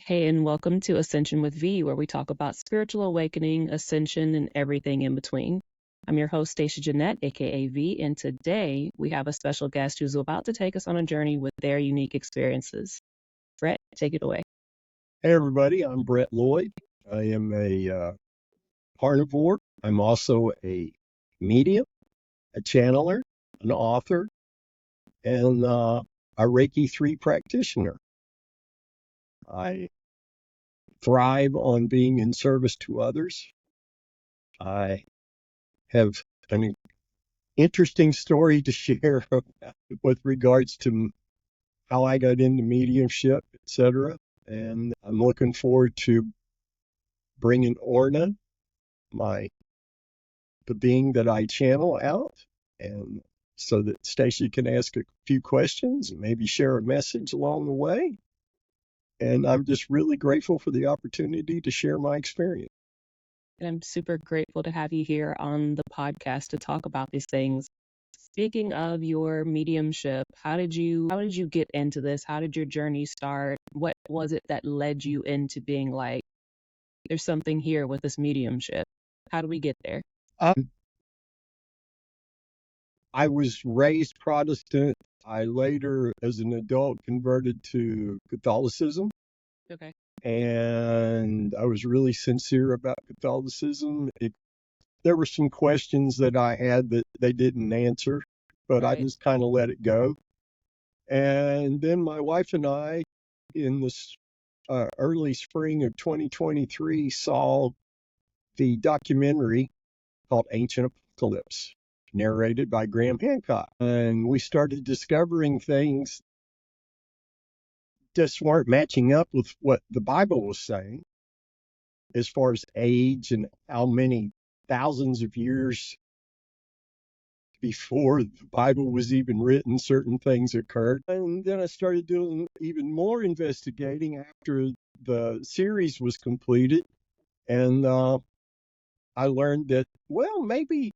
Hey, and welcome to Ascension with V, where we talk about spiritual awakening, ascension, and everything in between. I'm your host, Stashia Jeanette, aka V, and today we have a special guest who's about to take us on a journey with their unique experiences. Brett, take it away. Hey everybody, I'm Lloyd. I am a carnivore. I'm also a medium, a channeler, an author, and a Reiki 3 practitioner. I thrive on being in service to others. I have an interesting story to share with regards to how I got into mediumship, etc. And I'm looking forward to bringing Orna, the being that I channel, out, and so that Stacey can ask a few questions and maybe share a message along the way. And I'm just really grateful for the opportunity to share my experience. And I'm super grateful to have you here on the podcast to talk about these things. Speaking of your mediumship, how did you get into this? How did your journey start? What was it that led you into being like, there's something here with this mediumship? How do we get there? I was raised Protestant. I later, as an adult, converted to Catholicism. Okay. And I was really sincere about Catholicism. There were some questions that I had that they didn't answer, but I just kind of let it go. And then my wife and I, in the early spring of 2023, saw the documentary called Ancient Apocalypse, narrated by Graham Hancock. And we started discovering things just weren't matching up with what the Bible was saying as far as age and how many thousands of years before the Bible was even written, certain things occurred. And then I started doing even more investigating after the series was completed. And I learned that, well, maybe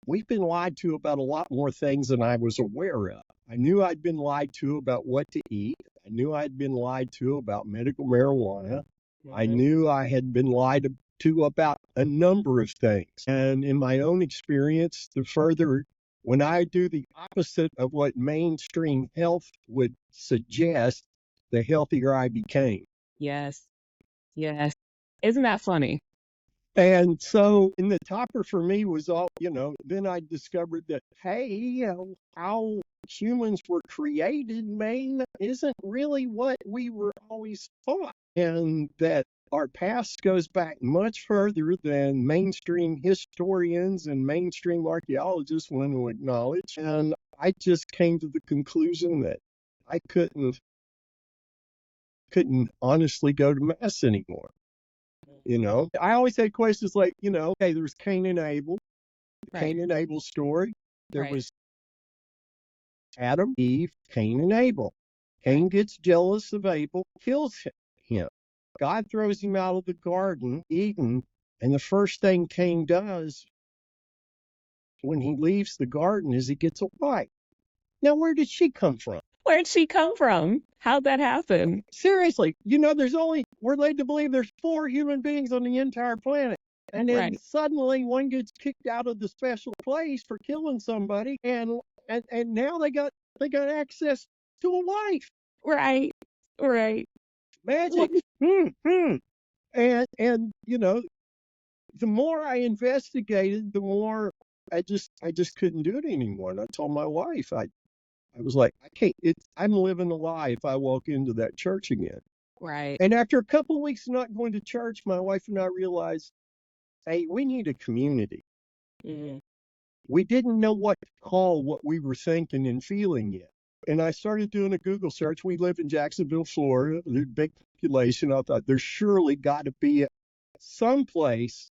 we've been lied to about a lot more things than I was aware of. I knew I'd been lied to about what to eat. I knew I'd been lied to about medical marijuana. I knew I had been lied to about a number of things. And in my own experience, when I do the opposite of what mainstream health would suggest, the healthier I became. Yes. Isn't that funny? And so in the topper for me was all, then I discovered that, hey, how humans were created, isn't really what we were always taught. And that our past goes back much further than mainstream historians and mainstream archaeologists want to acknowledge. And I just came to the conclusion that I couldn't honestly go to Mass anymore. I always had questions like, okay, there's Cain and Abel, Cain and Abel story. There was Adam, Eve, Cain and Abel. Cain gets jealous of Abel, kills him. God throws him out of the garden, Eden, and the first thing Cain does when he leaves the garden is he gets a wife. Now, where did she come from? Where'd she come from? How'd that happen? Seriously, we're led to believe there's 4 human beings on the entire planet. And then suddenly one gets kicked out of the special place for killing somebody, and now they got access to a wife. Right. Magic. And the more I investigated, the more I just couldn't do it anymore. And I told my wife, I was like, I can't. I'm living a lie if I walk into that church again. Right. And after a couple of weeks not going to church, my wife and I realized, hey, we need a community. Mm-hmm. We didn't know what to call what we were thinking and feeling yet. And I started doing a Google search. We live in Jacksonville, Florida. There's a big population. I thought there's surely got to be some place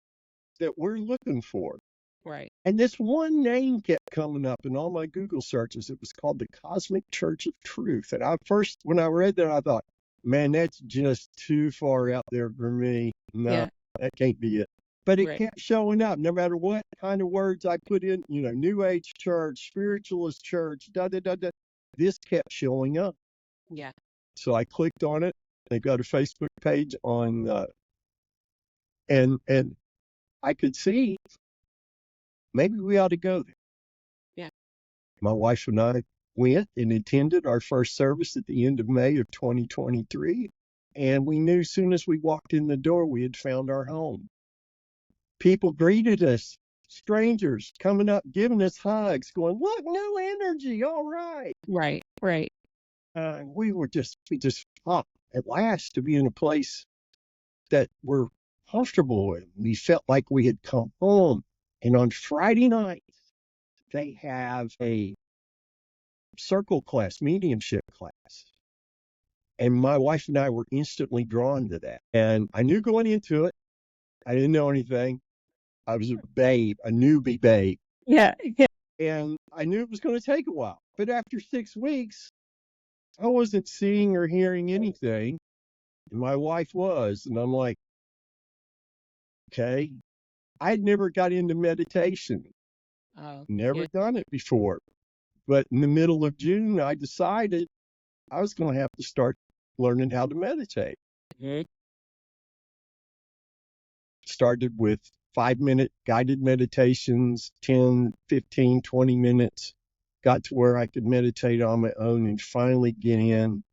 that we're looking for. Right. And this one name kept coming up in all my Google searches. It was called the Cosmic Church of Truth. And when I read that, I thought, man, that's just too far out there for me. No, that can't be it. But it kept showing up no matter what kind of words I put in, New Age church, spiritualist church, This kept showing up. Yeah. So I clicked on it They've got a Facebook page on, and I could see maybe we ought to go there. Yeah. My wife and I went and attended our first service at the end of May of 2023. And we knew as soon as we walked in the door, we had found our home. People greeted us, strangers coming up, giving us hugs, going, look, new energy. All right. Right. Right. We just thought at last to be in a place that we're comfortable in. We felt like we had come home. And on Friday nights, they have a circle class, mediumship class. And my wife and I were instantly drawn to that. And I knew going into it, I didn't know anything. I was a babe, a newbie babe. Yeah. Yeah. And I knew it was going to take a while. But after 6 weeks, I wasn't seeing or hearing anything. And my wife was. And I'm like, okay. I'd never got into meditation. Never done it before. But in the middle of June, I decided I was going to have to start learning how to meditate. Mm-hmm. Started with 5-minute guided meditations, 10, 15, 20 minutes. Got to where I could meditate on my own and finally get in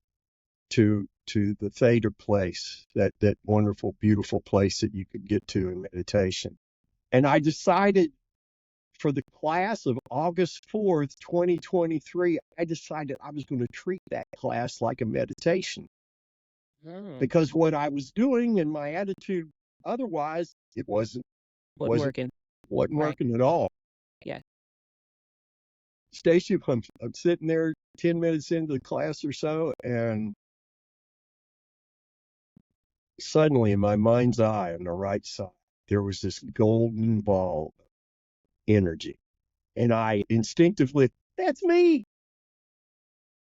to the theta place, that wonderful, beautiful place that you could get to in meditation. And I decided for the class of August 4th, 2023, I decided I was going to treat that class like a meditation. Because what I was doing and my attitude otherwise, it wasn't working at all. Yeah. Stashia, I'm sitting there 10 minutes into the class or so, and suddenly in my mind's eye on the right side, there was this golden ball of energy. And I instinctively, that's me.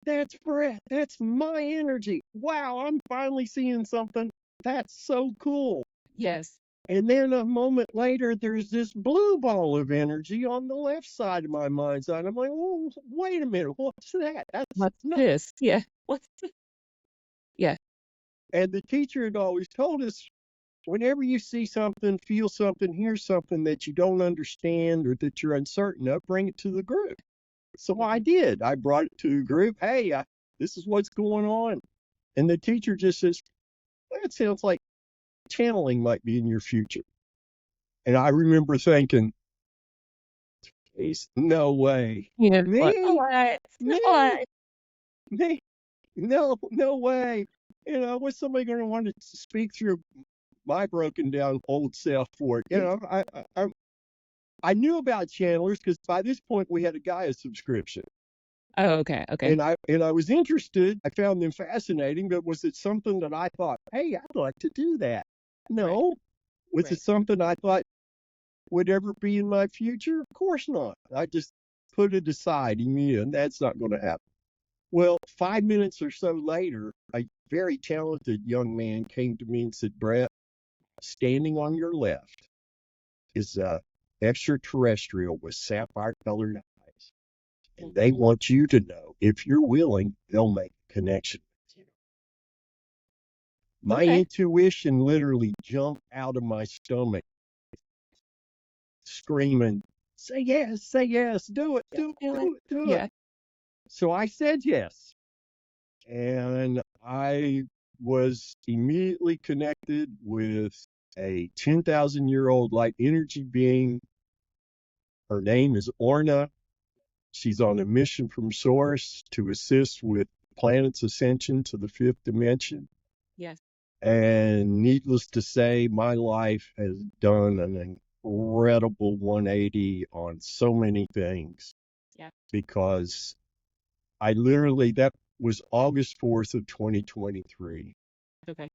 That's Brett. That's my energy. Wow, I'm finally seeing something. That's so cool. Yes. And then a moment later, there's this blue ball of energy on the left side of my mind's eye. I'm like, oh, wait a minute. What's that? What's this? Yeah. What's this? Yeah. And the teacher had always told us, whenever you see something, feel something, hear something that you don't understand or that you're uncertain of, bring it to the group. So I did. I brought it to the group. Hey, this is what's going on. And the teacher just says, that sounds like channeling might be in your future. And I remember thinking, no way. Yeah. Me? What? Me? What? Me? No way. You know, what's somebody going to want to speak through my broken down old self for it? You know, I knew about channelers because by this point we had a Gaia subscription. Oh, okay. Okay. And I was interested. I found them fascinating, but was it something that I thought, hey, I'd like to do that? No. Right. Was it something I thought would ever be in my future? Of course not. I just put it aside immediately, and that's not going to happen. Well, 5 minutes or so later, a very talented young man came to me and said, Brett, standing on your left is a extraterrestrial with sapphire-colored eyes. And they want you to know, if you're willing, they'll make a connection with you. My intuition literally jumped out of my stomach, screaming, say yes, do it, do it. So I said yes. And I was immediately connected with a 10,000-year-old light energy being. Her name is Orna. She's on a mission from Source to assist with planet's ascension to the 5th dimension. Yes. And needless to say, my life has done an incredible 180 on so many things. Yeah. Because that was August 4th of 2023. Okay.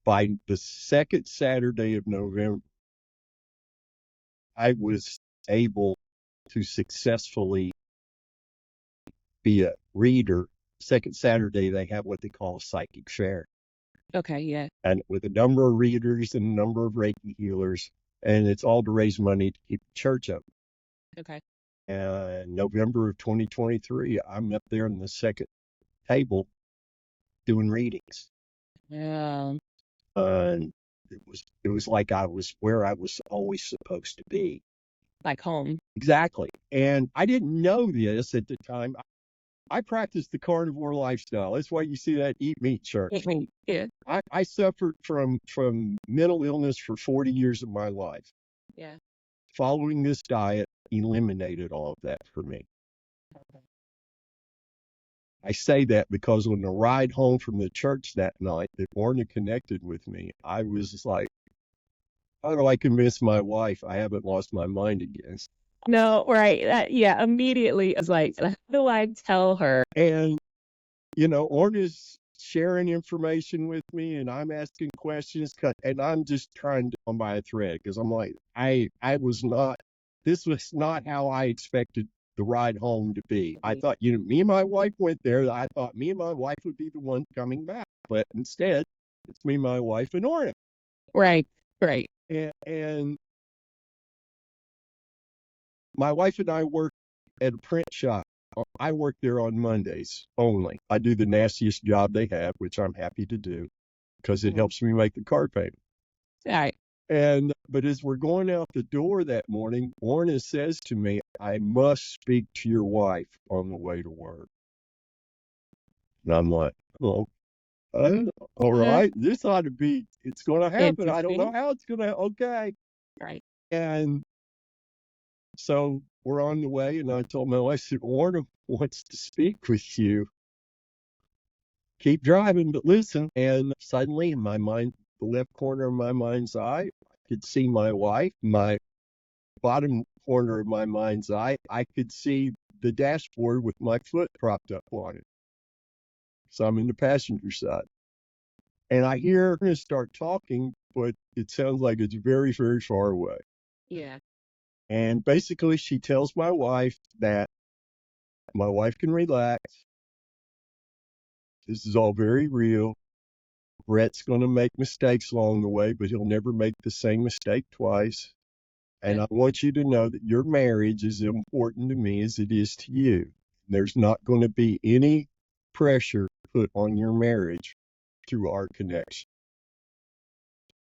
By the second Saturday of November, I was able to successfully be a reader. Second Saturday, they have what they call a psychic fair. Okay, yeah. And with a number of readers and a number of Reiki healers, and it's all to raise money to keep the church up. Okay. And November of 2023, I'm up there in the second table doing readings. Yeah. And it was like I was where I was always supposed to be. Like home. Exactly. And I didn't know this at the time. I practiced the carnivore lifestyle. That's why you see that eat meat shirt. Yeah. I suffered from mental illness for 40 years of my life. Yeah. Following this diet eliminated all of that for me. I say that because on the ride home from the church that night that Orna connected with me, I was just like, how do I convince my wife I haven't lost my mind again? No, right. Yeah, immediately I was like, how do I tell her? And, Orna's sharing information with me and I'm asking questions and I'm just trying to on by a thread because I'm like, this was not how I expected the ride home to be. I thought, me and my wife went there. I thought me and my wife would be the one coming back. But instead, it's me, my wife, and Orna. Right. Right. And my wife and I work at a print shop. I work there on Mondays only. I do the nastiest job they have, which I'm happy to do because it helps me make the car payment. All right. But as we're going out the door that morning, Orna says to me, I must speak to your wife on the way to work. And I'm like, oh, all right, this ought to be, it's going to happen. I don't know how it's going to, okay. Right. And so we're on the way, and I told my wife, I said, Orna wants to speak with you. Keep driving, but listen. And suddenly in my mind, the left corner of my mind's eye, I could see my wife. My bottom corner of my mind's eye, I could see the dashboard with my foot propped up on it. So I'm in the passenger side. And I hear her start talking, but it sounds like it's very, very far away. Yeah. And basically, she tells my wife that my wife can relax. This is all very real. Brett's going to make mistakes along the way, but he'll never make the same mistake twice. And I want you to know that your marriage is important to me as it is to you. There's not going to be any pressure put on your marriage through our connection.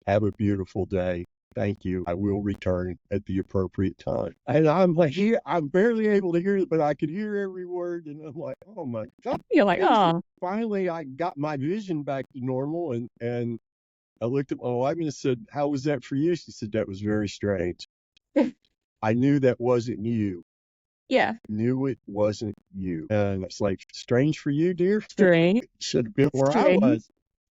Have a beautiful day. Thank you. I will return at the appropriate time. And I'm like, I'm barely able to hear it, but I could hear every word. And I'm like, oh my God. You're like, oh. Finally, I got my vision back to normal. And I looked at my wife and said, how was that for you? She said, that was very strange. I knew that wasn't you. Yeah. Knew it wasn't you. And it's like, strange for you, dear? Strange. Should have been where I was.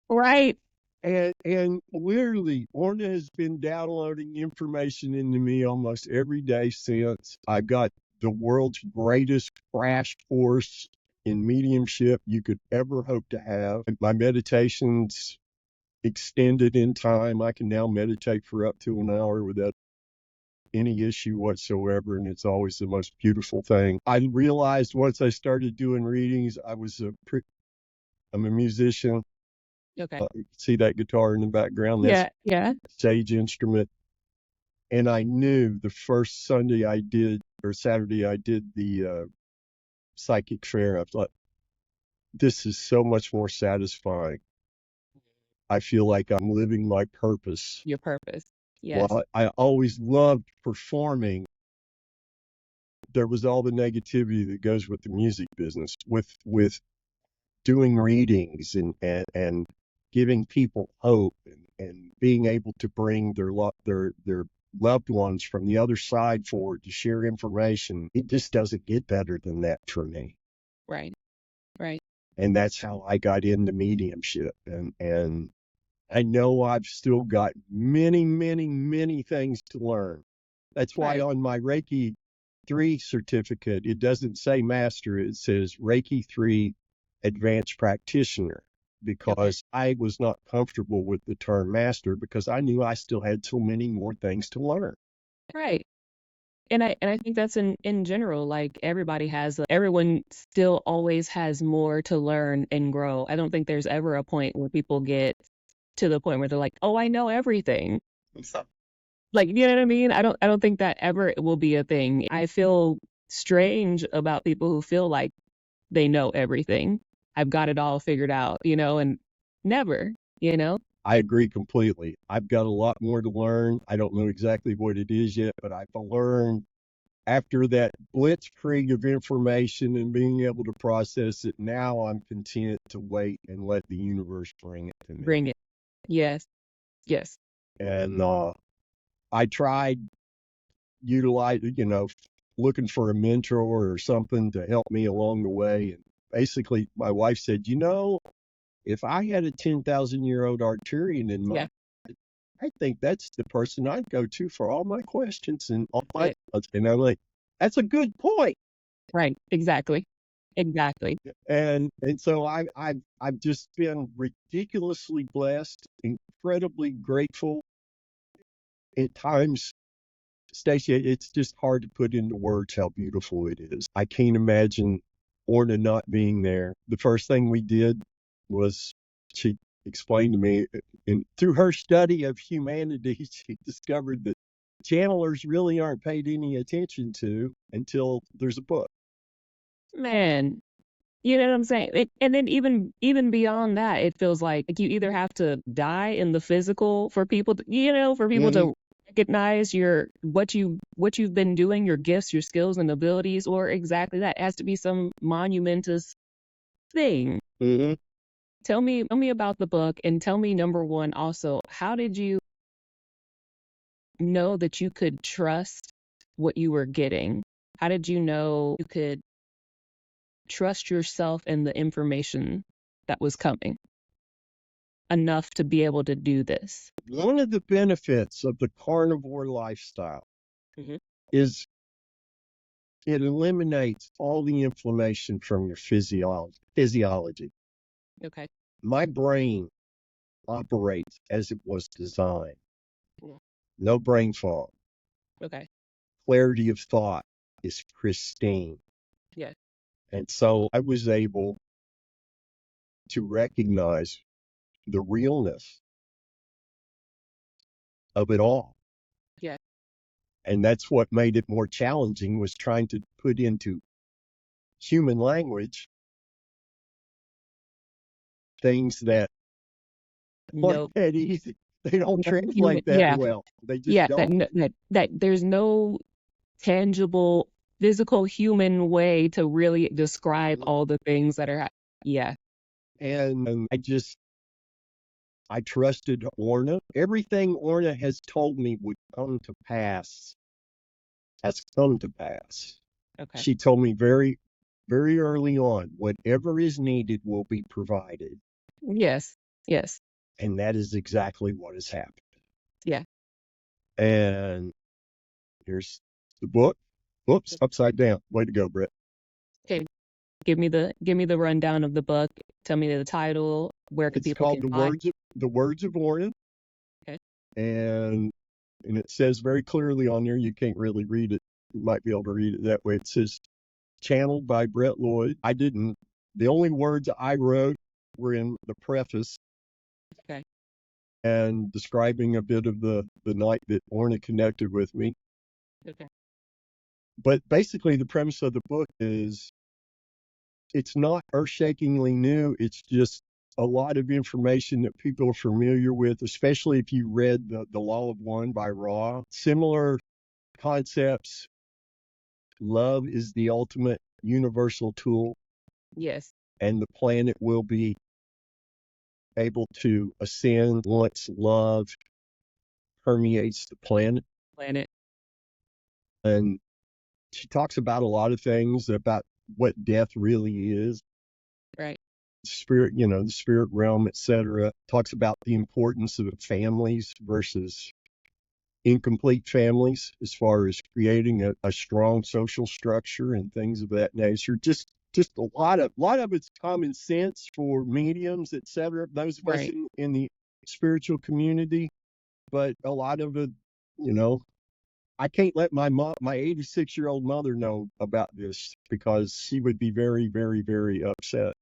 Right. And literally, Orna has been downloading information into me almost every day since. I got the world's greatest crash course in mediumship you could ever hope to have. My meditations extended in time. I can now meditate for up to an hour without any issue whatsoever, and it's always the most beautiful thing. I realized once I started doing readings, I'm a musician. Okay. See that guitar in the background? That's yeah. Sage instrument. And I knew the first Saturday I did the psychic fair, I thought, this is so much more satisfying. I feel like I'm living my purpose. Your purpose. Yes. Well, I always loved performing. There was all the negativity that goes with the music business, with doing readings and giving people hope and being able to bring their loved ones from the other side forward to share information. It just doesn't get better than that for me. Right. And that's how I got into mediumship. And I know I've still got many, many, many things to learn. That's why on my Reiki 3 certificate, it doesn't say master, it says Reiki 3 advanced practitioner, because I was not comfortable with the term master because I knew I still had so many more things to learn. Right. And I think that's in general, like everyone still always has more to learn and grow. I don't think there's ever a point where people get to the point where they're like, oh, I know everything. Like, you know what I mean? I don't think that ever will be a thing. I feel strange about people who feel like they know everything. I've got it all figured out, and never. you know? I agree completely. I've got a lot more to learn. I don't know exactly what it is yet, but I've learned after that blitzkrieg of information and being able to process it. Now I'm content to wait and let the universe bring it to me. Bring it. Yes. Yes. And I tried utilizing, looking for a mentor or something to help me along the way. And basically, my wife said, if I had a 10,000-year-old Arcturian in Yeah. mind, I think that's the person I'd go to for all my questions and all my. It. And I'm like, that's a good point. Right. Exactly. Exactly. And so I've just been ridiculously blessed, incredibly grateful. At times, Stacey, it's just hard to put into words how beautiful it is. I can't imagine Orna not being there. The first thing we did was she explained to me, and through her study of humanity, she discovered that channelers really aren't paid any attention to until there's a book. Man, you know what I'm saying? And then even beyond that, it feels like you either have to die in the physical for people to, for people Mm-hmm. to recognize what you've been doing, your gifts, your skills and abilities, or exactly that. It has to be some monumentous thing. Mm-hmm. Tell me about the book, and tell me, number one, also, how did you know that you could trust what you were getting? How did you know you could trust yourself and the information that was coming enough to be able to do this? One of the benefits of the carnivore lifestyle Mm-hmm. is it eliminates all the inflammation from your physiology. Okay. My brain operates as it was designed. Yeah. No brain fog. Okay. Clarity of thought is pristine. Yeah. And so I was able to recognize the realness of it all. Yeah. And that's what made it more challenging, was trying to put into human language things that aren't No. that easy. They don't No human. translate that Yeah. well. They just Yeah. That don't. that there's no tangible, physical, human way to really describe all the things that are. Yeah. And I trusted Orna. Everything Orna has told me would come to pass has come to pass. Okay. She told me very, very early on, whatever is needed will be provided. Yes. Yes. And that is exactly what has happened. Yeah. And here's the book. Whoops, upside down. Way to go, Brett. Okay. Give me the rundown of the book. Tell me the title. Where could It's people called can buy? The Words of Orna. Okay. And it says very clearly on there, you can't really read it. You might be able to read it that way. It says channeled by Brett Lloyd. The only words I wrote were in the preface. Okay. And describing a bit of the night that Orna connected with me. Okay. But basically, the premise of the book is it's not earth-shakingly new. It's just a lot of information that people are familiar with, especially if you read the Law of One by Ra. Similar concepts. Love is the ultimate universal tool, Yes. and the planet will be able to ascend once love permeates the planet. Planet. And she talks about a lot of things about what death really is. Right. Spirit, the spirit realm, etc. Talks about the importance of families versus incomplete families as far as creating a strong social structure and things of that nature. Just a lot of it's common sense for mediums, etc. Those of us Right. in the spiritual community, but a lot of it, you know, I can't let my 86-year-old mother know about this because she would be very, very, very upset.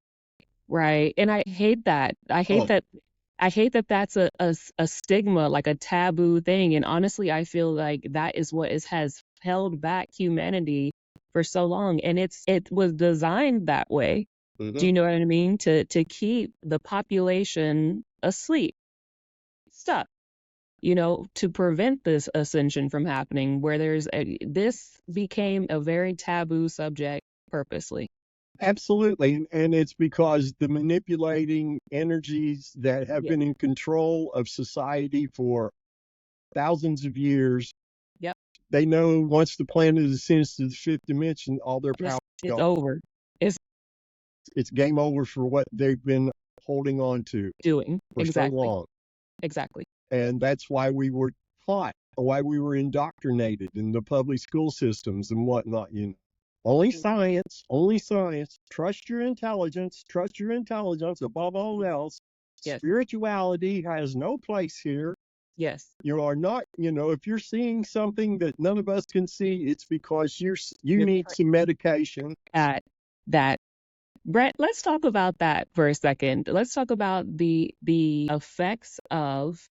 Right. And I hate that. Oh, I hate that that's a stigma, like a taboo thing. And honestly, I feel like that is what has held back humanity for so long. And it was designed that way. Do mhm. you know what I mean? To keep the population asleep, stuck, to prevent this ascension from happening, where this became a very taboo subject purposely. Absolutely. And it's because the manipulating energies that have Yeah. been in control of society for thousands of years, Yep. they know once the planet ascends to the fifth dimension, all their power is It's gone. over. It's game over for what they've been holding on to Doing. for so Exactly. long. Exactly. And that's why we were taught, why we were indoctrinated in the public school systems and whatnot. Only science, only science. Trust your intelligence above all else. Yes. Spirituality has no place here. Yes. You are not, if you're seeing something that none of us can see, it's because you need some medication. At that. Brett, let's talk about that for a second. Let's talk about the effects of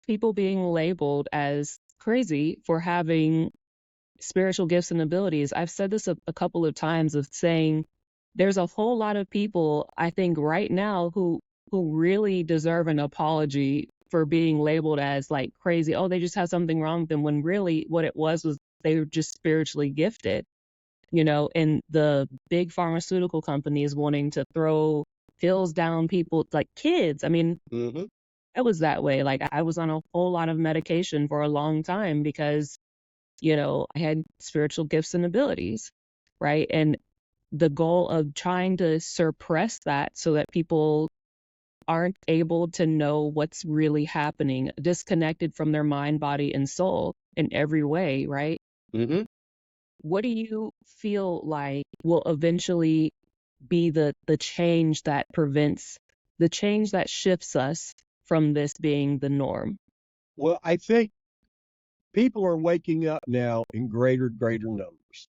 people being labeled as crazy for having spiritual gifts and abilities. I've said this a couple of times of saying there's a whole lot of people, I think, right now who really deserve an apology for being labeled as like crazy. Oh, they just have something wrong with them, when really what it was they were just spiritually gifted. And the big pharmaceutical companies wanting to throw pills down people, like kids. I mean, it was that way. Like, I was on a whole lot of medication for a long time because, I had spiritual gifts and abilities, right? And the goal of trying to suppress that so that people aren't able to know what's really happening, disconnected from their mind, body, and soul in every way, right? What do you feel like will eventually be the change that prevents the change that shifts us from this being the norm? Well, I think people are waking up now in greater numbers.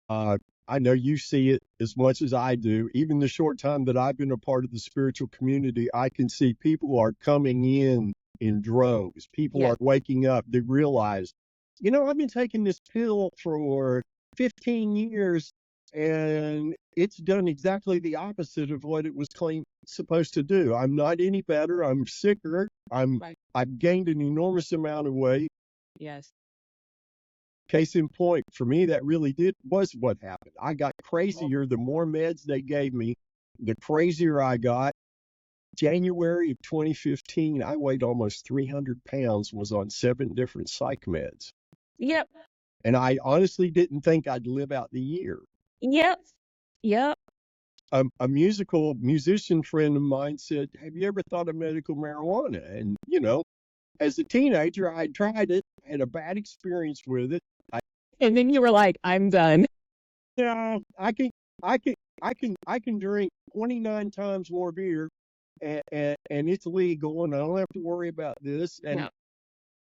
I know you see it as much as I do. Even the short time that I've been a part of the spiritual community, I can see people are coming in droves. People are waking up. They realize, I've been taking this pill for 15 years and it's done exactly the opposite of what it was supposed to do. I'm not any better. I'm sicker. I've gained an enormous amount of weight. Yes. Case in point, for me, that really was what happened. I got crazier. The more meds they gave me, the crazier I got. January of 2015, I weighed almost 300 pounds, was on 7 different psych meds. Yep. And I honestly didn't think I'd live out the year. Yep. Yep. A musician friend of mine said, "Have you ever thought of medical marijuana?" And, as a teenager, I tried it, had a bad experience with it. And then you were like, I'm done. Yeah, I can drink 29 times more beer and it's legal and I don't have to worry about this. And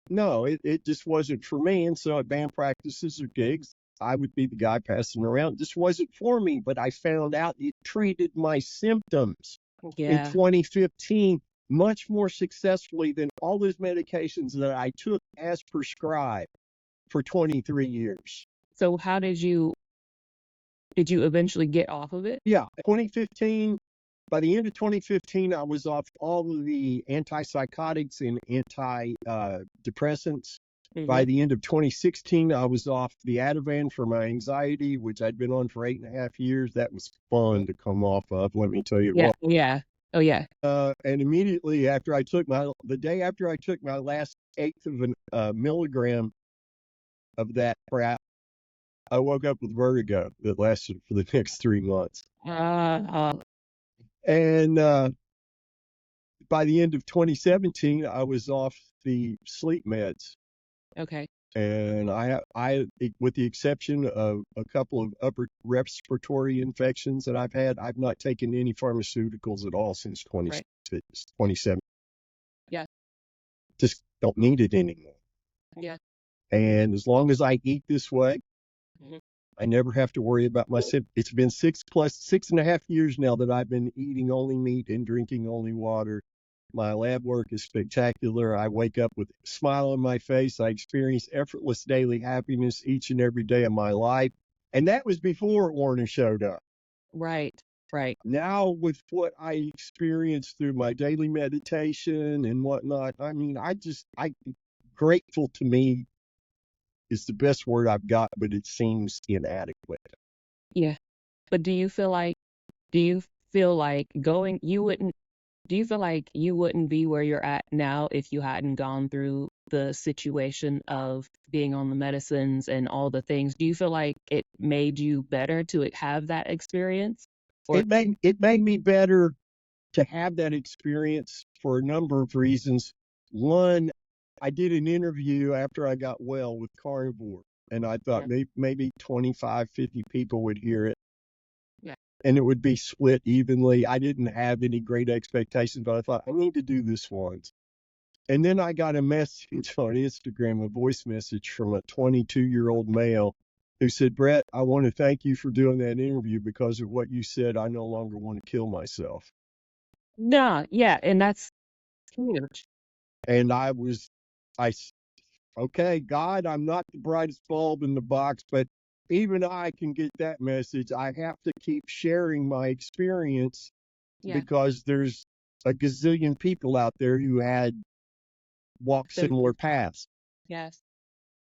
no, it just wasn't for me. And so at band practices or gigs, I would be the guy passing around. This wasn't for me, but I found out it treated my symptoms in 2015 much more successfully than all those medications that I took as prescribed for 23 years. So how did you eventually get off of it? Yeah, 2015. By the end of 2015, I was off all of the antipsychotics and antidepressants. By the end of 2016, I was off the Ativan for my anxiety, which I'd been on for 8.5 years. That was fun to come off of, let me tell you. Oh, yeah. And immediately after the day after I took my last eighth of a milligram of that crap, I woke up with vertigo that lasted for the next 3 months. And by the end of 2017, I was off the sleep meds. Okay. And I, with the exception of a couple of upper respiratory infections that I've had, I've not taken any pharmaceuticals at all since 2017. Yeah. Just don't need it anymore. Yeah. And as long as I eat this way, I never have to worry about my symptoms. It's been 6.5 years now that I've been eating only meat and drinking only water. My lab work is spectacular. I wake up with a smile on my face. I experience effortless daily happiness each and every day of my life. And that was before Orna showed up. Right. Right. Now, with what I experience through my daily meditation and whatnot, I mean, grateful to me is the best word I've got, but it seems inadequate. Yeah. But do you feel like going, you wouldn't, do you feel like you wouldn't be where you're at now if you hadn't gone through the situation of being on the medicines and all the things? Do you feel like it made you better to have that experience? Or, It made me better to have that experience for a number of reasons. One, I did an interview after I got well with Carnivore, and I thought yeah, maybe 25, 50 people would hear it, yeah, and it would be split evenly. I didn't have any great expectations, but I thought I need to do this once. And then I got a message on Instagram, a voice message from a 22-year-old male who said, "Brett, I want to thank you for doing that interview. Because of what you said, I no longer want to kill myself." nah, yeah, and that's huge. And okay, God, I'm not the brightest bulb in the box, but even I can get that message. I have to keep sharing my experience Yeah, because there's a gazillion people out there who had walked been similar through. paths. Yes,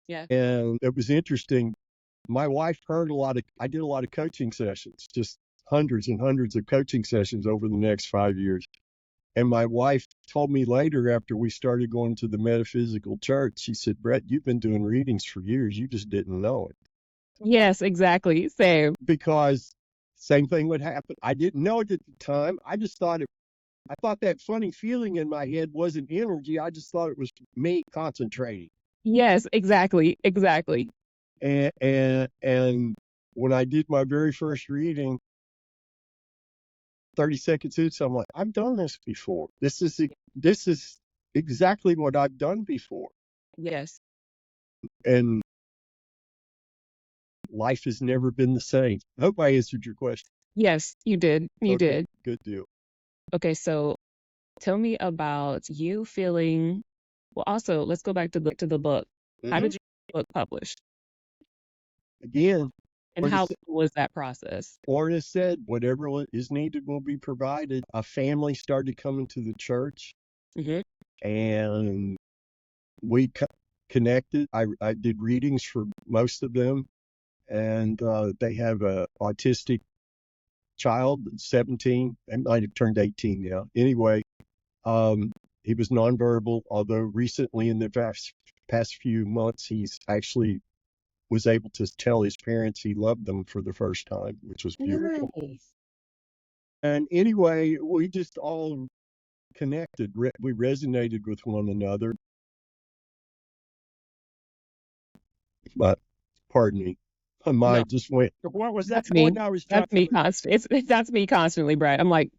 yeah, And it was interesting. My wife I did a lot of coaching sessions, just hundreds and hundreds of coaching sessions over the next 5 years. And my wife told me later, after we started going to the metaphysical church, she said, "Brett, you've been doing readings for years. You just didn't know it." yes, exactly. Same. Because same thing would happen. I didn't know it at the time. I thought that funny feeling in my head wasn't energy. I just thought it was me concentrating. Yes, exactly, exactly. And when I did my very first reading, 30 seconds in, so I'm like, I've done this before. This is exactly what I've done before. Yes, And life has never been the same. I hope I answered your question. yes, you did. You Okay, did. good deal. Okay, so tell me about you feeling. Well, also, let's go back to the book. How Hmm. did you get the book published? Again, And Orna, how was that process? Orna said, whatever is needed will be provided. A family started coming to the church, Hmm. and we connected. I did readings for most of them, and they have a autistic child, 17. They might have turned 18 now. Anyway, he was nonverbal, although recently in the past few months, he's actually was able to tell his parents he loved them for the first time, which was beautiful. Nice. And anyway, we just all connected. We resonated with one another. But pardon me, my No, mind just went, what was that that's me. point I was trying That's me constant. That's me constantly, Brad. I'm like,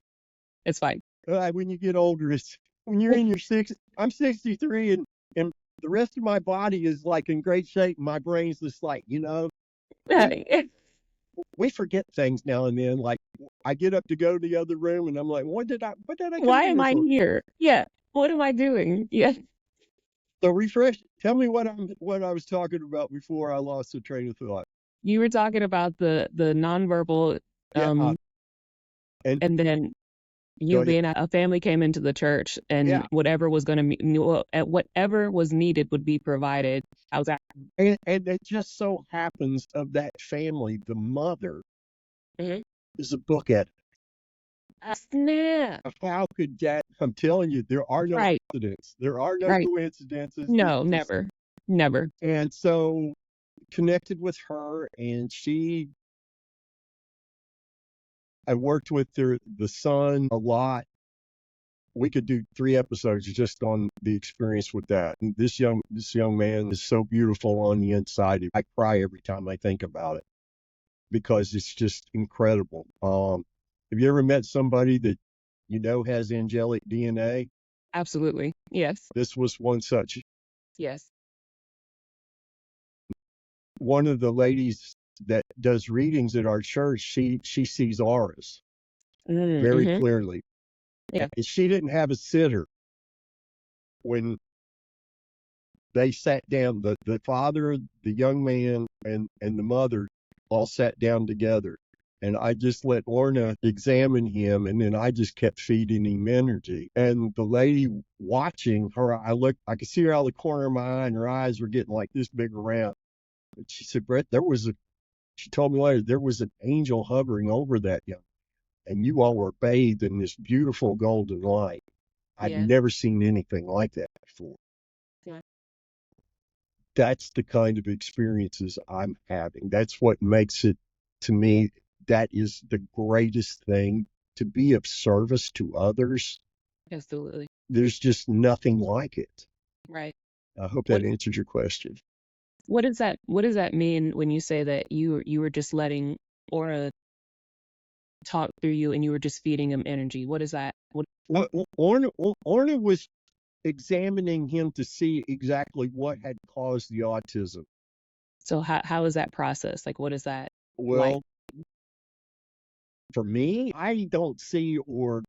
it's fine. when you get older, it's when you're in your 60s. I'm 63, and the rest of my body is like in great shape. My brain's just like, we we forget things now and then. Like, I get up to go to the other room, and I'm like, what did I come Why in am here I for? here? Yeah. What am I doing? Yeah. So refresh. Tell me what I was talking about before I lost the train of thought. You were talking about the nonverbal, Yeah, um, and and then go you ahead. being a family came into the church, and Yeah, whatever was needed would be provided. I was at. and it just so happens of that family, the mother Mhm. is a book editor. Snap. How could that? I'm telling you, there are no Right. accidents. There are no Right. coincidences. This No, just never. Never. and so connected with her, and I worked with the son a lot. We could do 3 episodes just on the experience with that. And this young man is so beautiful on the inside. I cry every time I think about it because it's just incredible. Have you ever met somebody that has angelic DNA? Absolutely. Yes. This was one such. Yes. One of the ladies that does readings at our church, she sees auras very Mm-hmm. clearly. Yeah. And she didn't have a sitter when they sat down. The father, the young man, and the mother all sat down together. And I just let Orna examine him, and then I just kept feeding him energy. And the lady watching her, I could see her out of the corner of my eye, and her eyes were getting like this big around. And she said, Brett, she told me later, there was an angel hovering over that young, and you all were bathed in this beautiful golden light. I've Yeah. never seen anything like that before. Yeah. That's the kind of experiences I'm having. That's what makes it, to me, that is the greatest thing, to be of service to others. Absolutely. There's just nothing like it. Right. I hope What that answers your question. what does that mean when you say that you were just letting Aura talk through you and you were just feeding him energy? What is that? Orna was examining him to see exactly what had caused the autism. So how is that process? Like, what is that like? Well, for me, I don't see or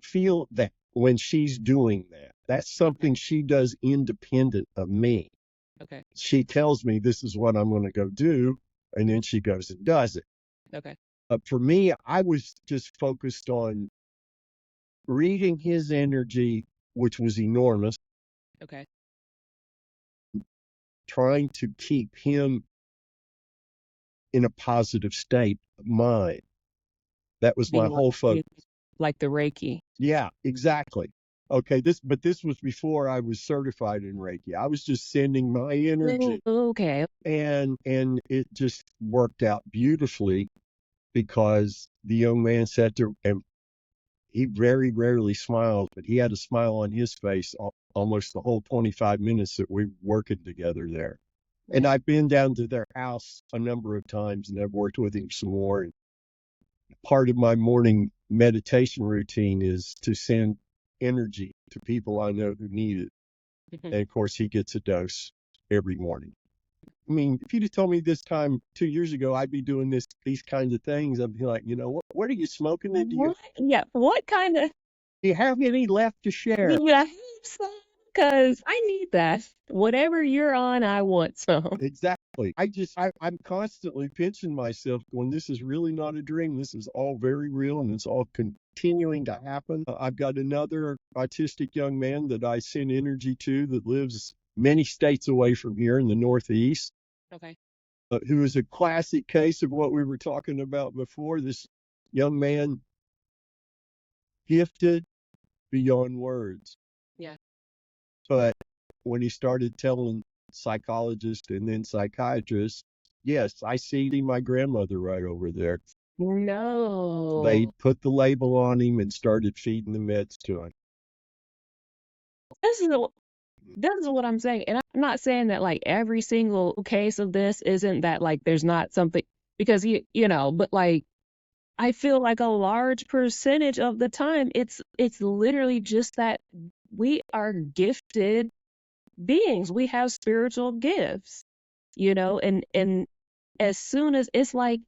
feel that when she's doing that. That's something she does independent of me. Okay. She tells me this is what I'm going to go do, and then she goes and does it. Okay. For me, I was just focused on reading his energy, which was enormous, Okay. trying to keep him in a positive state of mind. That was my Being whole focus. like the Reiki. Yeah, exactly. Okay, this was before I was certified in Reiki. I was just sending my energy, Okay. and it just worked out beautifully, because the young man sat there, and he very rarely smiled, but he had a smile on his face almost the whole 25 minutes that we were working together there. And Right. I've been down to their house a number of times, and I've worked with him some more. And part of my morning meditation routine is to send energy to people I know who need it. And of course, he gets a dose every morning. I mean, if you'd have told me this time 2 years ago I'd be doing these kinds of things, I'd be like, what are you smoking? And What? Yeah. What kind of? do you have any left to share? Yeah, I have some because I need that. Whatever you're on, I want some. Exactly. I'm constantly pinching myself going, this is really not a dream. This is all very real, and it's all continuing to happen. I've got another autistic young man that I send energy to that lives many states away from here in the Northeast, Okay. who is a classic case of what we were talking about before. This young man, gifted beyond words. Yeah. But when he started telling psychologists and then psychiatrists, yes, I see my grandmother right over there. They No. put the label on him and started feeding the meds to him. This is this is what I'm saying. And I'm not saying that like every single case of this isn't that like there's not something, because but like I feel like a large percentage of the time it's literally just that we are gifted beings. We have spiritual gifts, and as soon as it's like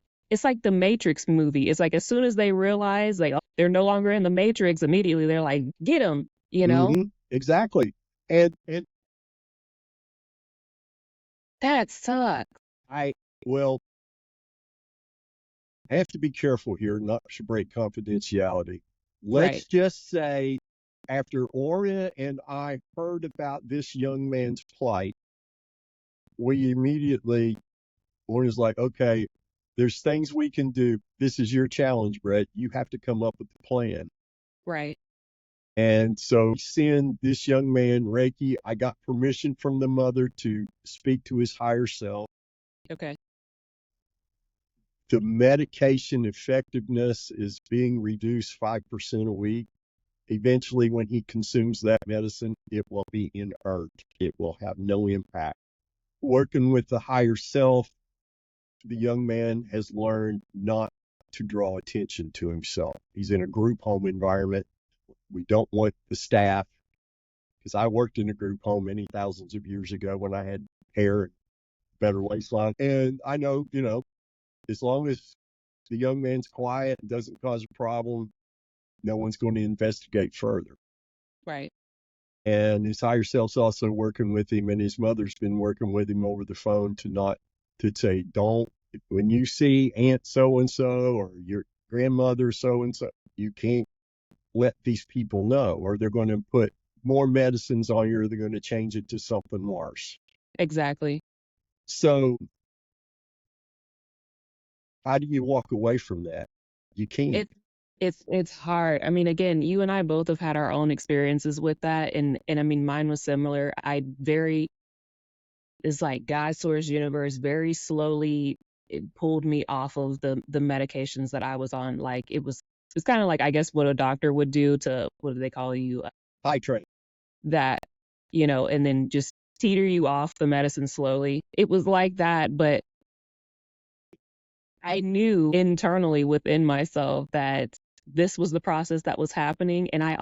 the Matrix movie. It's like as soon as they realize like, oh, they're no longer in the Matrix, immediately they're like, get them. Exactly. And That sucks. I well, I have to be careful here not to break confidentiality. Right. Let's just say, after Orna and I heard about this young man's plight, we immediately, Orna's like, okay, there's things we can do. This is your challenge, Brett. You have to come up with a plan. Right. And so we send this young man Reiki. I got permission from the mother to speak to his higher self. Okay. The medication effectiveness is being reduced 5% a week. Eventually, when he consumes that medicine, it will be inert. It will have no impact. Working with the higher self, the young man has learned not to draw attention to himself. He's in a group home environment. We don't want the staff, because I worked in a group home many thousands of years ago when I had hair and better waistline. And I know, as long as the young man's quiet and doesn't cause a problem, no one's going to investigate further. Right. And his higher self's also working with him, and his mother's been working with him over the phone to say, don't when you see Aunt so-and-so or your grandmother so-and-so, you can't let these people know, or they're going to put more medicines on you, or they're going to change it to something worse. Exactly. So how do you walk away from that? You can't. It's hard. I mean, again, you and I both have had our own experiences with that, and I mean, mine was similar. It's like God Source Universe very slowly it pulled me off of the medications that I was on. Like it's kind of like, I guess, what a doctor would do to, what do they call you? Titrate. That, and then just teeter you off the medicine slowly. It was like that, but I knew internally within myself that this was the process that was happening. And I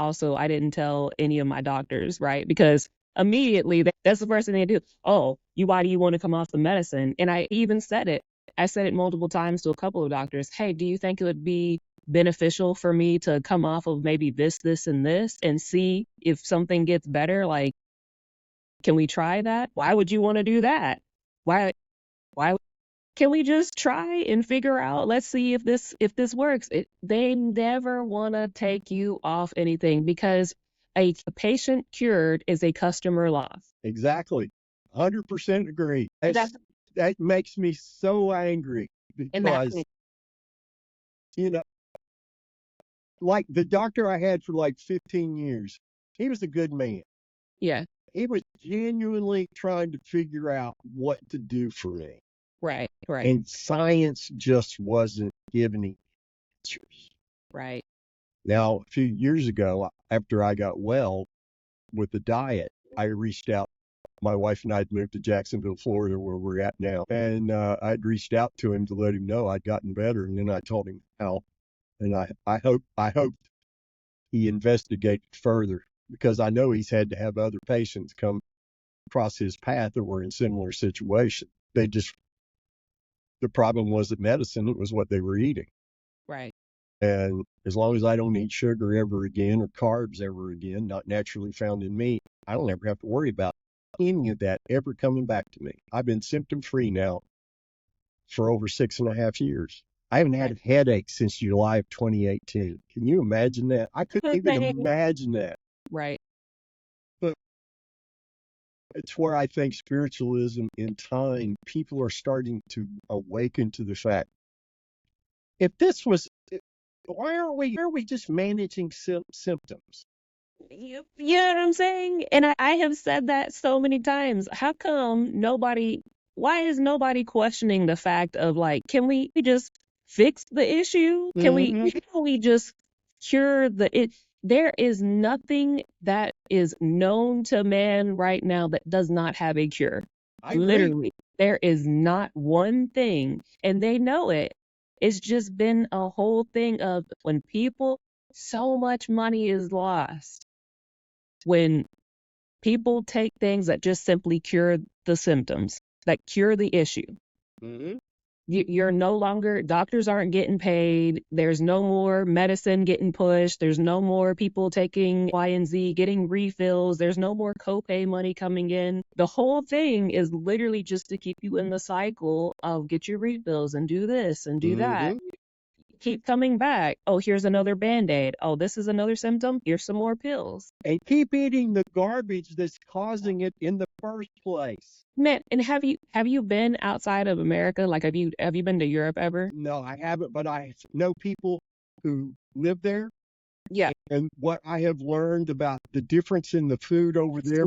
didn't tell any of my doctors, right? Because immediately that's the first thing they do. Oh, why do you want to come off the medicine? And I even said it. I said it multiple times to a couple of doctors. Hey, do you think it would be beneficial for me to come off of maybe this, and this and see if something gets better? Like, can we try that? Why would you want to do that? Why can we just try and figure out, let's see if this works. They never want to take you off anything, because a patient cured is a customer lost. Exactly. 100% agree. That's That makes me so angry and that because, you know, like the doctor I had for like 15 years, he was a good man. yeah, He was genuinely trying to figure out what to do for me. right, And science just wasn't giving me answers. right. Now, a few years ago, after I got well with the diet, I reached out. My wife and I had moved to Jacksonville, Florida, where we're at now. And I'd reached out to him to let him know I'd gotten better. And then I told him how. And I hoped he investigated further, because I know he's had to have other patients come across his path that were in similar situations. The problem wasn't medicine, it was what they were eating. Right. And as long as I don't eat sugar ever again, or carbs ever again, not naturally found in meat, I don't ever have to worry about any of that ever coming back to me. I've been symptom free now for over 6.5 years. I haven't had a headache since July of 2018. Can you imagine that? I couldn't even imagine that. Right. But it's where I think spiritualism, in time, people are starting to awaken to the fact, if this was, why are we just managing symptoms? You know what I'm saying? And I have said that so many times. How come why is nobody questioning the fact of, like, can we just fix the issue? Can we just cure it? There is nothing that is known to man right now that does not have a cure. Literally, there is not one thing, and they know it. It's just been a whole thing of, when so much money is lost when people take things that just simply cure the symptoms, that cure the issue. You're no longer, doctors aren't getting paid. There's no more medicine getting pushed. There's no more people taking Y and Z, getting refills. There's no more copay money coming in. The whole thing is literally just to keep you in the cycle of get your refills and do this and do that. Keep coming back. Oh, here's another Band-Aid. Oh, this is another symptom. Here's some more pills. And keep eating the garbage that's causing it in the first place. Man, and have you been outside of America? Like, have you been to Europe ever? No, I haven't, but I know people who live there. Yeah. And what I have learned about the difference in the food over there,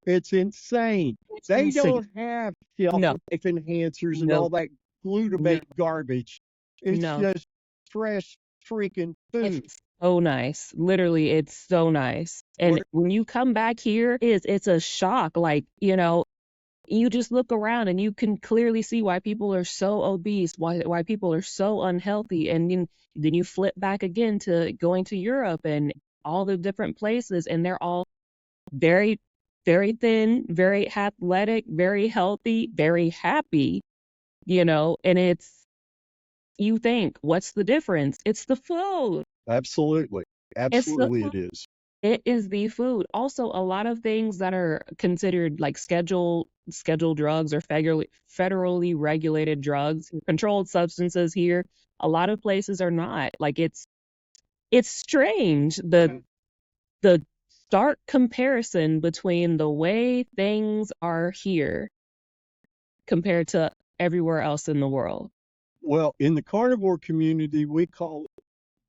it's insane. They don't have life enhancers and all that glutamate garbage. It's just fresh freaking food. It's so nice. Literally, it's so nice. And when you come back here, it's a shock. Like, you just look around and you can clearly see why people are so obese, why people are so unhealthy. And then you flip back again to going to Europe and all the different places, and they're all very, very thin, very athletic, very healthy, very happy, and you think, what's the difference? It's the food. Absolutely. Absolutely, it is. It is the food. Also, a lot of things that are considered like scheduled drugs or federally regulated drugs, controlled substances here, a lot of places are not. Like it's strange the stark comparison between the way things are here compared to everywhere else in the world. Well, in the carnivore community, we call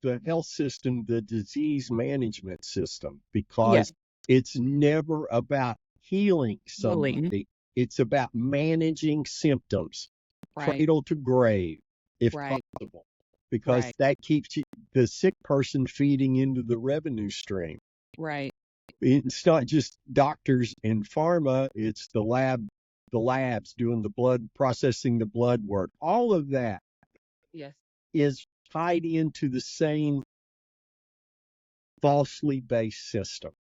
the health system the disease management system Yeah, because it's never about healing healing. somebody. It's about managing symptoms, Right, cradle to grave, if right, possible, because right, that keeps the sick person feeding into the revenue stream. right. It's not just doctors and pharma, it's the labs doing the blood, processing the blood work. All of that Yes. is tied into the same falsely based system.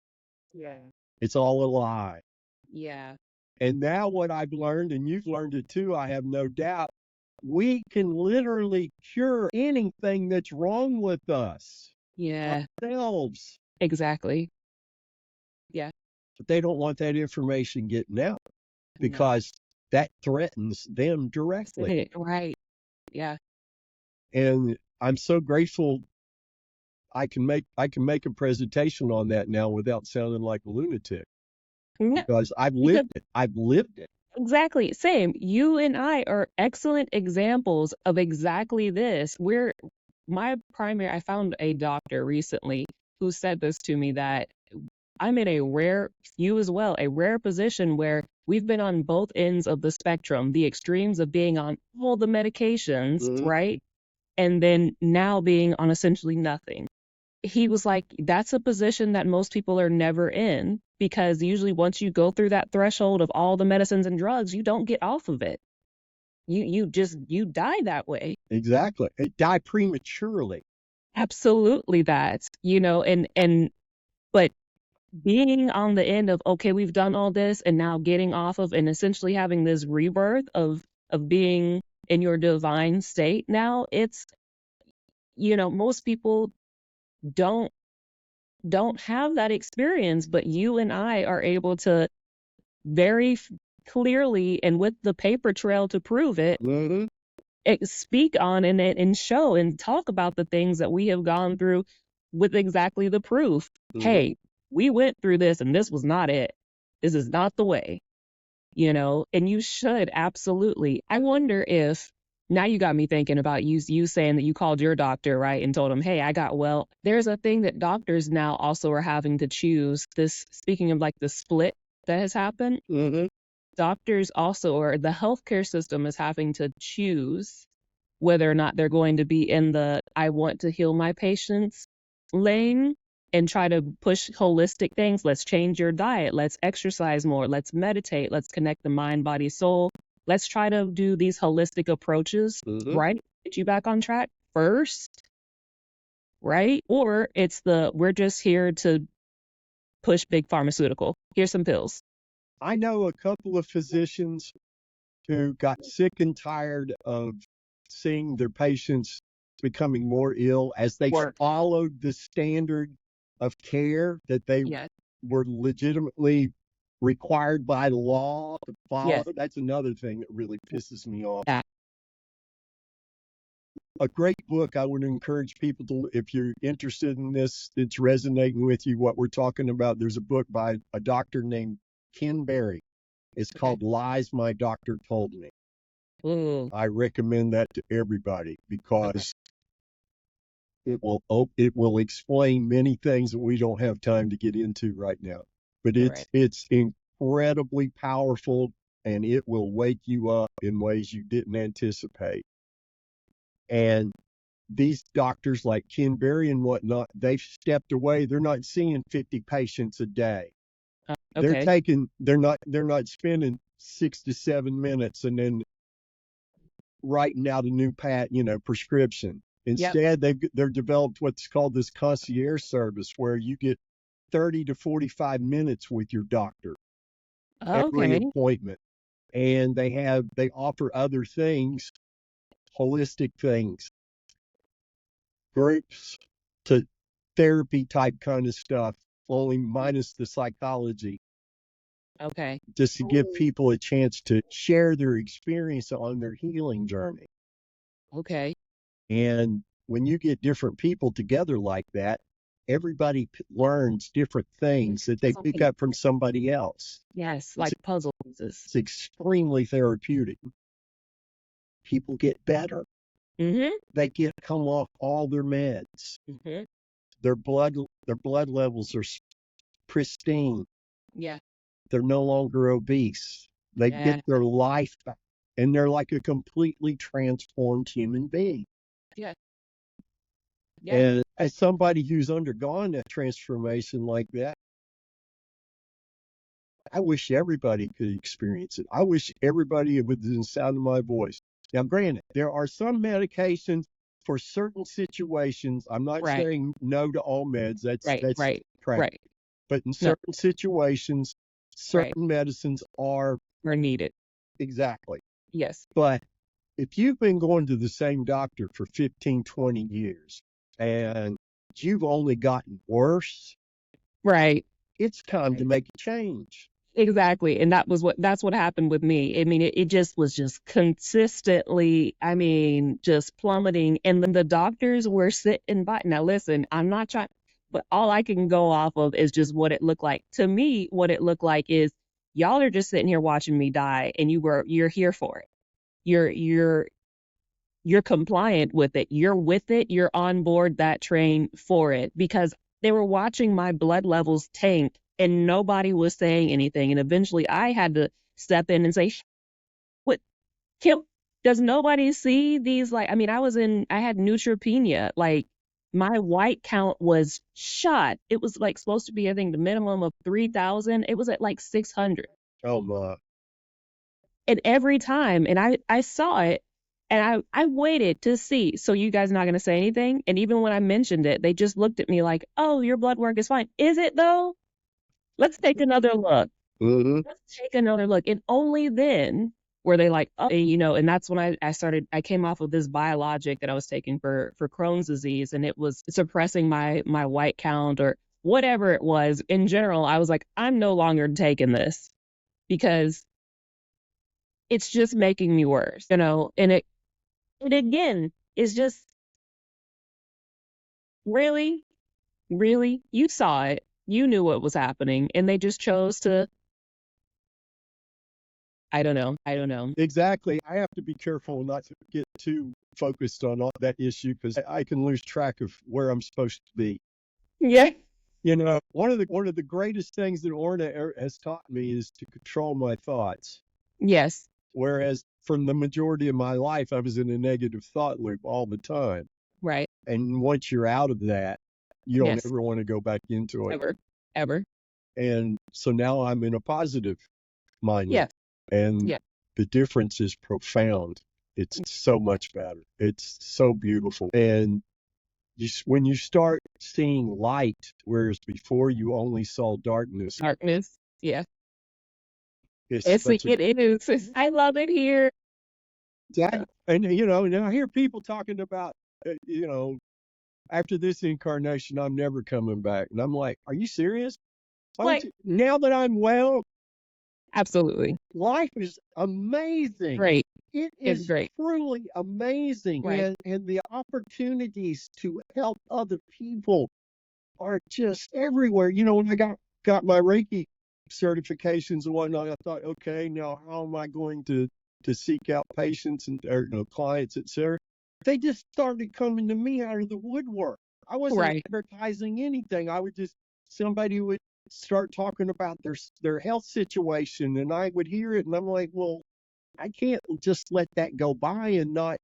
Yeah. It's all a lie. Yeah. And now what I've learned, and you've learned it too, I have no doubt, we can literally cure anything that's wrong with us Yeah. ourselves. Exactly. Yeah. But they don't want that information getting out No. because that threatens them directly. Right. Yeah. And I'm so grateful I can make a presentation on that now without sounding like a lunatic Yeah. because I've Because lived it. I've lived it. exactly same. You and I are excellent examples of exactly this. I found a doctor recently who said this to me that I'm in you as well, a rare position where we've been on both ends of the spectrum, the extremes of being on all the medications, Mhm. right? And then now being on essentially nothing. He was like, that's a position that most people are never in because usually once you go through that threshold of all the medicines and drugs, you don't get off of it. You die that way. Exactly. It die prematurely. Absolutely that. And but being on the end of okay, we've done all this and now getting off of and essentially having this rebirth of being in your divine state now, most people don't don't have that experience, but you and I are able to very clearly and with the paper trail to prove it, Mm-hmm. speak on it and show and talk about the things that we have gone through with exactly the proof. Mm-hmm. Hey, we went through this and this was not it. This is not the way, and you should absolutely. I wonder if now you got me thinking about you saying that you called your doctor, right, and told him, hey, I got well. There's a thing that doctors now also are having to choose. This, speaking of like the split that has happened, Mm-hmm. doctors also, or the healthcare system is having to choose whether or not they're going to be in the I want to heal my patients lane and try to push holistic things. Let's change your diet. Let's exercise more. Let's meditate. Let's connect the mind, body, soul. Let's try to do these holistic approaches, Mm-hmm. right? Get you back on track first, right? Or it's we're just here to push big pharmaceutical. Here's some pills. I know a couple of physicians who got sick and tired of seeing their patients becoming more ill as they Work. followed the standard of care that they Yes. were legitimately required by law to follow. Yes. That's another thing that really pisses me off. That. A great book I would encourage people to, if you're interested in this, it's resonating with you, what we're talking about. There's a book by a doctor named Ken Berry. It's Okay. called Lies My Doctor Told Me. Ooh. I recommend that to everybody Okay. because it will explain many things that we don't have time to get into right now. But All it's right. it's incredibly powerful and it will wake you up in ways you didn't anticipate. And these doctors like Ken Berry and whatnot, they've stepped away. They're not seeing 50 patients a day. Okay. They're not spending 6 to 7 minutes and then writing out a new prescription. Yep. Instead, they're developed what's called this concierge service, where you get 30 to 45 minutes with your doctor every Okay. appointment, and they offer other things, holistic things, groups, to therapy type kind of stuff only minus the psychology, Okay. just to give people a chance to share their experience on their healing journey. Okay. And when you get different people together like that, everybody learns different things that they pick up from somebody else. Yes, like puzzle pieces. It's extremely therapeutic. People get better. Mm-hmm. They come off all their meds. Mm-hmm. Their blood levels are pristine. Yeah. They're no longer obese. They Yeah. get their life back, and they're like a completely transformed human being. Yeah. Yeah. And as somebody who's undergone a transformation like that, I wish everybody could experience it. I wish everybody within the sound of my voice. Now, granted, there are some medications for certain situations. I'm not Right. saying no to all meds. That's Right. correct. Right. But in No. certain situations, certain medicines are Are needed. exactly. Yes. But if you've been going to the same doctor for 15, 20 years and you've only gotten worse, Right. it's time to make a change. Exactly. And that's what happened with me. I mean, it just was just consistently, I mean, just plummeting. And then the doctors were sitting by. Now, listen, I'm not trying, but all I can go off of is just what it looked like. To me, what it looked like is y'all are just sitting here watching me die and you're here for it. You're compliant with it. You're with it. You're on board that train for it because they were watching my blood levels tank and nobody was saying anything. And eventually I had to step in and say, what, Kim, does nobody see these? Like, I mean, I had neutropenia. Like my white count was shot. It was like supposed to be, I think the minimum of 3,000. It was at like 600. Oh my. And every time, and I saw it, and I waited to see. So you guys not going to say anything? And even when I mentioned it, they just looked at me like, oh, your blood work is fine. Is it though? Let's take another look. Mm-hmm. Let's take another look. And only then were they like, oh, and that's when I came off of this biologic that I was taking for Crohn's disease, and it was suppressing my white count or whatever it was. In general, I was like, I'm no longer taking this because it's just making me worse, and it again is just really, really, you saw it, you knew what was happening, and they just chose to, I don't know. Exactly. I have to be careful not to get too focused on all that issue because I can lose track of where I'm supposed to be. Yeah. One of the greatest things that Orna has taught me is to control my thoughts. Yes. Whereas from the majority of my life, I was in a negative thought loop all the time. Right. And once you're out of that, you don't Yes. ever want to go back into it. Ever. And so now I'm in a positive mindset. Yes. And Yeah. the difference is profound. It's so much better. It's so beautiful. And when you start seeing light, whereas before you only saw darkness. Yeah. It is. I love it here. Yeah. And, I hear people talking about, after this incarnation, I'm never coming back. And I'm like, are you serious? Now that I'm well, absolutely. Life is amazing. Great. It is great. truly amazing. Right. And the opportunities to help other people are just everywhere. When I got my Reiki certifications and whatnot, I thought, okay, now how am I going to seek out patients and clients, etc. They just started coming to me out of the woodwork. I wasn't advertising anything. I would just, somebody would start talking about their health situation, and I would hear it, and I'm like, well, I can't just let that go by and not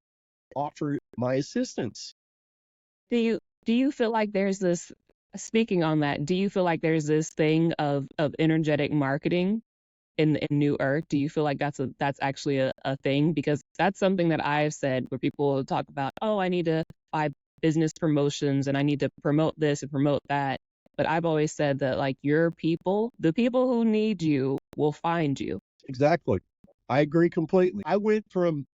offer my assistance. Do you feel like there's this, speaking on that, do you feel like there's this thing of energetic marketing in New Earth? Do you feel like that's actually a thing? Because that's something that I've said where people talk about, oh, I need to buy business promotions and I need to promote this and promote that. But I've always said that, like, the people who need you will find you. Exactly. I agree completely. I went from,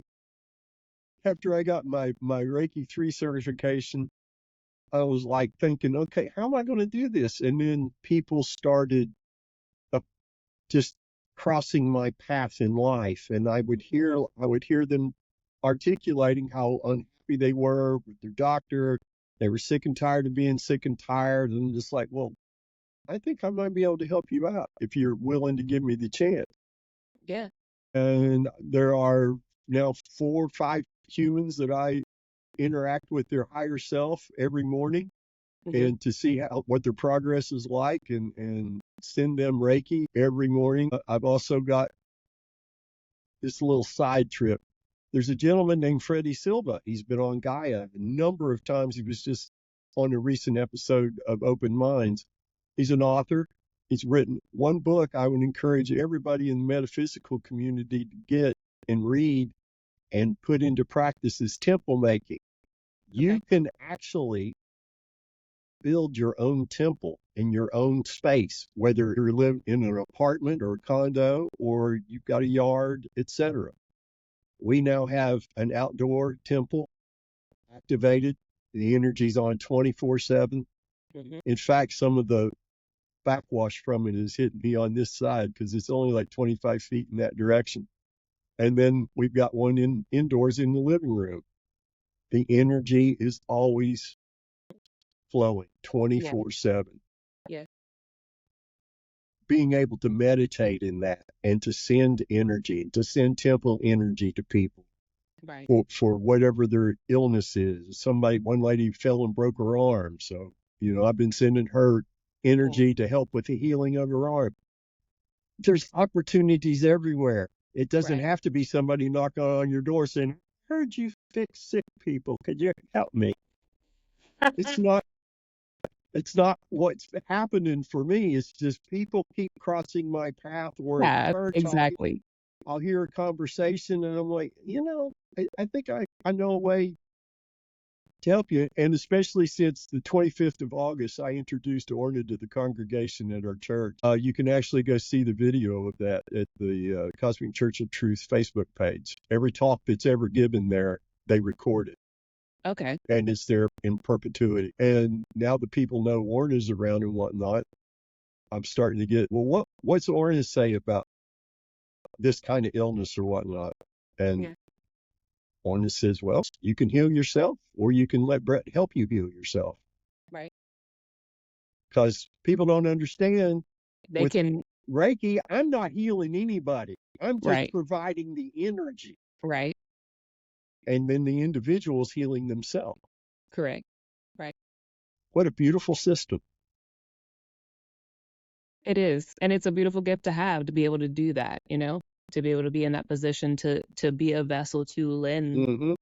after I got my Reiki 3 certification, I was like thinking, okay, how am I going to do this? And then people started uh, just crossing my path in life, and I would hear them articulating how unhappy they were with their doctor. They were sick and tired of being sick and tired, and just like, well, I think I might be able to help you out if you're willing to give me the chance. Yeah. And there are now 4 or 5 humans that I interact with their higher self every morning, and to see what their progress is like, and send them Reiki every morning. I've also got this little side trip. There's a gentleman named Freddie Silva. He's been on Gaia a number of times. He was just on a recent episode of Open Minds. He's an author. He's written one book I would encourage everybody in the metaphysical community to get and read and put into practice, is temple making. You can actually build your own temple in your own space, whether you live in an apartment or a condo or you've got a yard, etc. We now have an outdoor temple activated. The energy's on 24/7. In fact, some of the backwash from it is hitting me on this side because it's only like 25 feet in that direction. And then we've got one indoors in the living room. The energy is always flowing 24/7. Yeah. Being able to meditate in that and to send energy, to send temple energy to people Right. for whatever their illness is. One lady fell and broke her arm. So, I've been sending her energy to help with the healing of her arm. There's opportunities everywhere. It doesn't have to be somebody knocking on your door saying, I heard you fix sick people. Could you help me? It's not what's happening for me. It's just people keep crossing my path, or at Yeah, church, exactly. I'll hear a conversation and I'm like, I think I know a way to help you. And especially since the 25th of August, I introduced Orna to the congregation at our church. You can actually go see the video of that at the Cosmic Church of Truth Facebook page. Every talk that's ever given there, they record it. Okay. And it's there in perpetuity. And now the people know Orna's around and whatnot. I'm starting to get, well, what's Orna say about this kind of illness or whatnot? And Orna says, well, you can heal yourself, or you can let Brett help you heal yourself. Right. Because people don't understand. They can. Reiki, I'm not healing anybody. I'm just providing the energy. Right. And then the individual's healing themselves. Correct. Right. What a beautiful system. It is. And it's a beautiful gift to have, to be able to do that, to be able to be in that position to be a vessel to lend.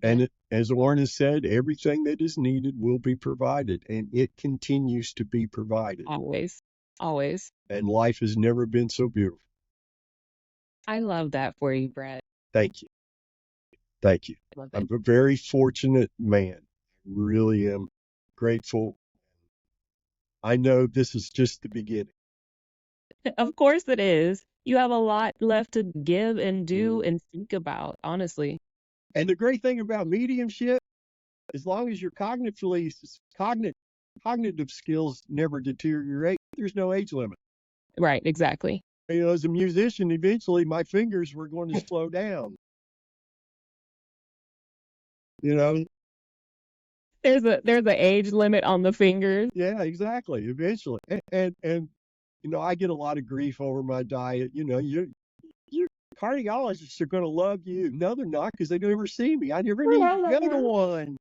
And as Orna said, everything that is needed will be provided, and it continues to be provided. Always. Always. And life has never been so beautiful. I love that for you, Brett. Thank you. Thank you. I'm a very fortunate man. I really am grateful. I know this is just the beginning. Of course it is. You have a lot left to give and do and think about, honestly. And the great thing about mediumship, as long as your cognitive skills never deteriorate, there's no age limit. Right, exactly. As a musician, eventually my fingers were going to slow down. There's an age limit on the fingers. Yeah, exactly. Eventually, and I get a lot of grief over my diet. Your cardiologists are going to love you. No, they're not, because they never see me. I never need to go to one.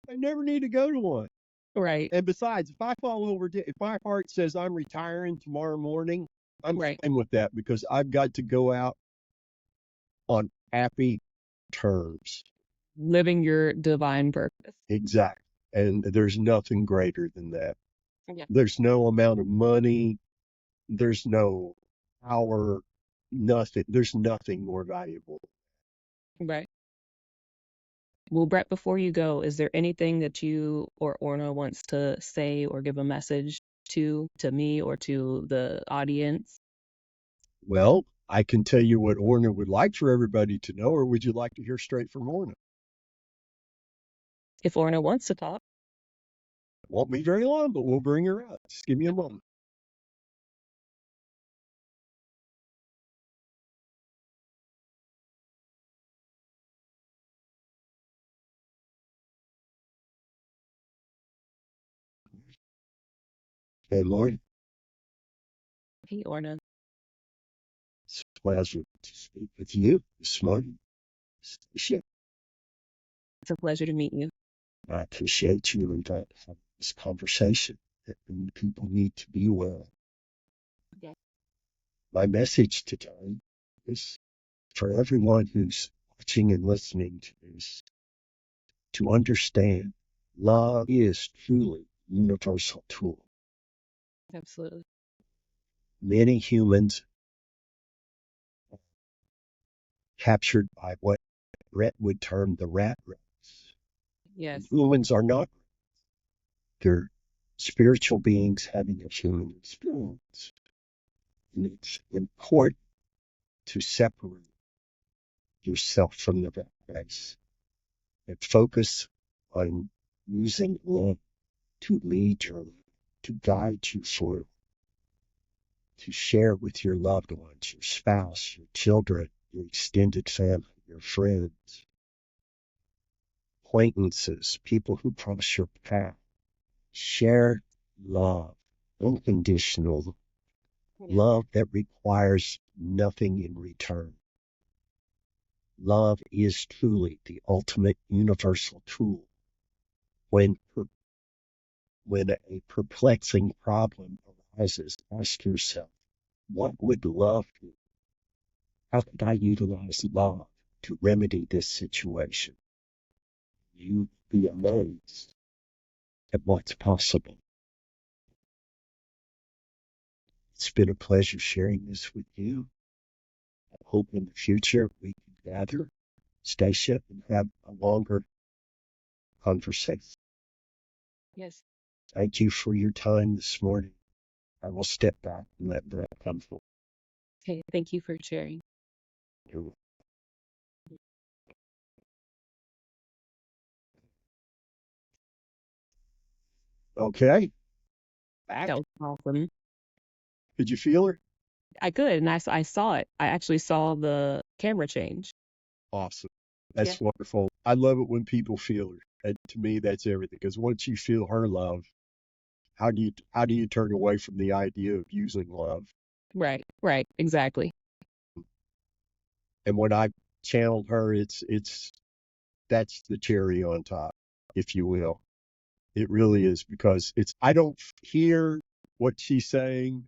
I never need to go to one. Right. And besides, if I fall over, if my heart says I'm retiring tomorrow morning, I'm fine with that, because I've got to go out on happy terms. Living your divine purpose. Exactly. And there's nothing greater than that. Yeah. There's no amount of money. There's no power. Nothing. There's nothing more valuable. Right. Well, Brett, before you go, is there anything that you or Orna wants to say or give a message to me or to the audience? Well, I can tell you what Orna would like for everybody to know, or would you like to hear straight from Orna? If Orna wants to talk. Won't be very long, but we'll bring her out. Just give me a moment. Hey, Lloyd. Hey, Orna. It's a pleasure to speak with you this morning. Stashia. It's a pleasure to meet you. I appreciate you and having this conversation that people need to be aware of. Yeah. My message today is for everyone who's watching and listening to this to understand love is truly a universal tool. Absolutely. Many humans are captured by what Brett would term the rat race. Yes. Humans are not. They're spiritual beings having a human experience. And it's important to separate yourself from the rat race and focus on using love to lead your life, to guide you forward, to share with your loved ones, your spouse, your children, your extended family, your friends, acquaintances, people who cross your path. Share love, unconditional love that requires nothing in return. Love is truly the ultimate universal tool. When a perplexing problem arises, ask yourself, what would love do? How could I utilize love to remedy this situation? You'd be amazed at what's possible. It's been a pleasure sharing this with you. I hope in the future we can gather, Stashia, and have a longer conversation. Yes. Thank you for your time this morning. I will step back and let Brett come forward. Okay. Thank you for sharing. Okay, back. That was awesome. Did you feel her? I could, and I saw it. I actually saw the camera change. Awesome. That's wonderful. I love it when people feel her. And to me, that's everything. Because once you feel her love, how do you turn away from the idea of using love? Right. Right. Exactly. And when I channeled her, that's the cherry on top, if you will. It really is, because I don't hear what she's saying.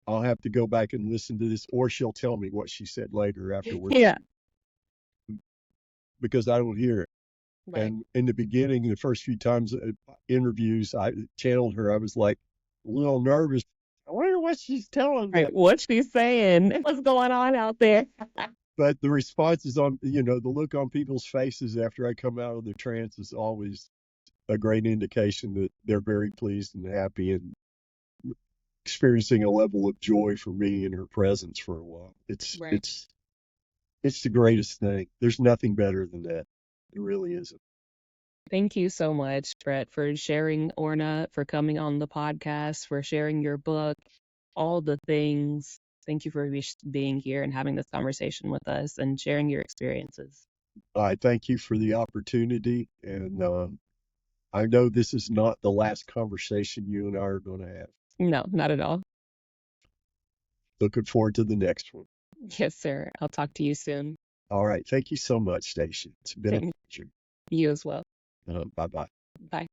I'll have to go back and listen to this, or she'll tell me what she said later afterwards. Yeah. Because I don't hear it. Right. And in the beginning, the first few times interviews, I channeled her. I was like a little nervous. I wonder what she's telling me. Right. What she's saying? What's going on out there? But the responses on, the look on people's faces after I come out of the trance is always a great indication that they're very pleased and happy and experiencing a level of joy for me in her presence for a while. Right. It's the greatest thing. There's nothing better than that. It really isn't. Thank you so much, Brett, for sharing, Orna, for coming on the podcast, for sharing your book, all the things. Thank you for being here and having this conversation with us and sharing your experiences. I thank you for the opportunity, and I know this is not the last conversation you and I are going to have. No, not at all. Looking forward to the next one. Yes, sir. I'll talk to you soon. All right. Thank you so much, Stacey. It's been a pleasure. You as well. Bye-bye. Bye.